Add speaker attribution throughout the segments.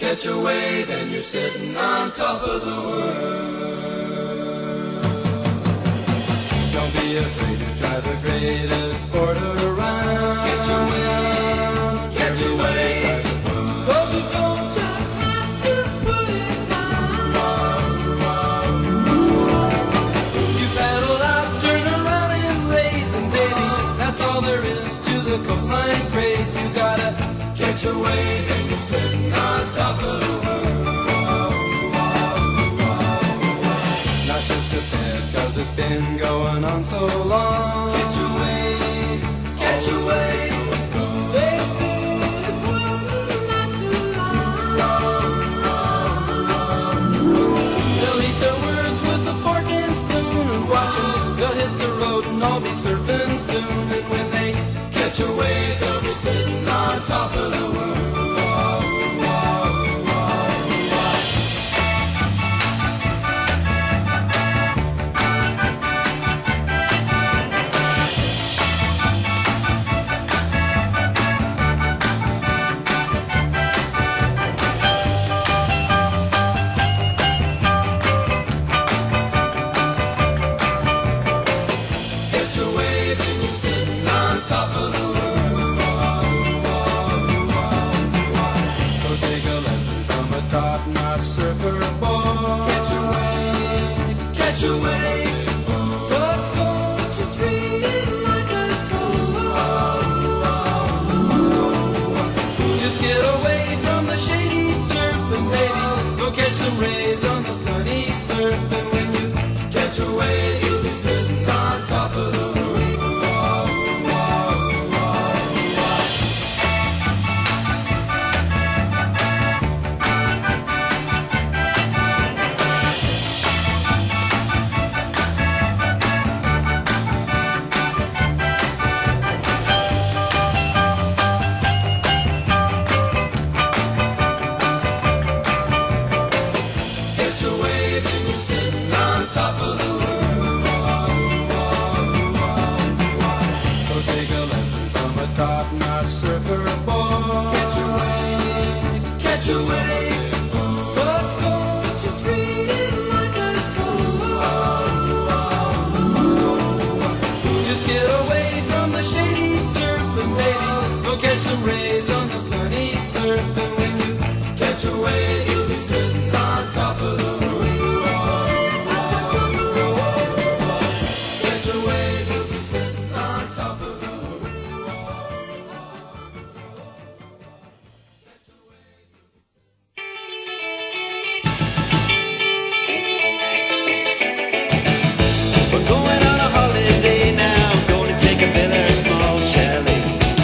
Speaker 1: catch a wave and you're sitting on top of the world. Don't be afraid to try the greatest sport around. Catch a wave, catch a wave. Those who don't just have to put it down. You paddle out, turn around and raise, and baby, that's all there is to the coastline craze. You gotta catch a wave and you're sitting on top of the world. Not just a fad, cause it's been going on so long. Catch a wave, catch a wave. They say it wouldn't last too long. They'll eat their words with a fork and spoon and watch them. They'll hit the road and all be surfing soon. And when they catch a wave, they'll be sitting on top of the world. Catch a wave and you're sitting on top of the world. So take a lesson from a top-notch surfer boy. Catch a wave, catch a wave. But don't you treat it like a toy. Just get away from the shady turf and baby, go catch some rays on the sunny surf. And when you catch a wave, you'll be sitting on top of the world. Catch a wave and you're sitting on top of the world. So take a lesson from a top-notch surfer boy. Catch a wave, catch a wave. But don't you treat it like a toy. Just get away from the shady turf and baby, go catch some rays on the sunny surf. And when you catch a wave, you'll be sitting on top of the world. Catch a wave, you'll be sitting on top of the world.
Speaker 2: We're going on a holiday now, going to take a very small chalet.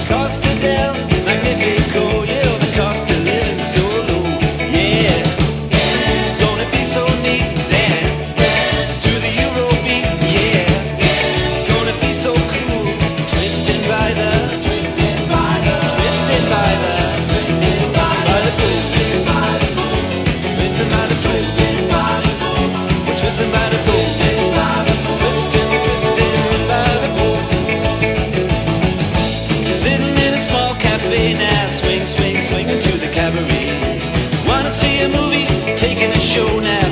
Speaker 2: Costa del Magnifico, yeah, the cost of living so low, yeah. Gonna be so neat, dance to the Eurobeat, yeah. Gonna be so cool, twisting by the pool, twisting by the pool, twisting by the pool, we're twisting by the pool, twisting by the pool. Sitting in a small cafe now, swinging to the cabaret. Wanna see a movie, taking a show now.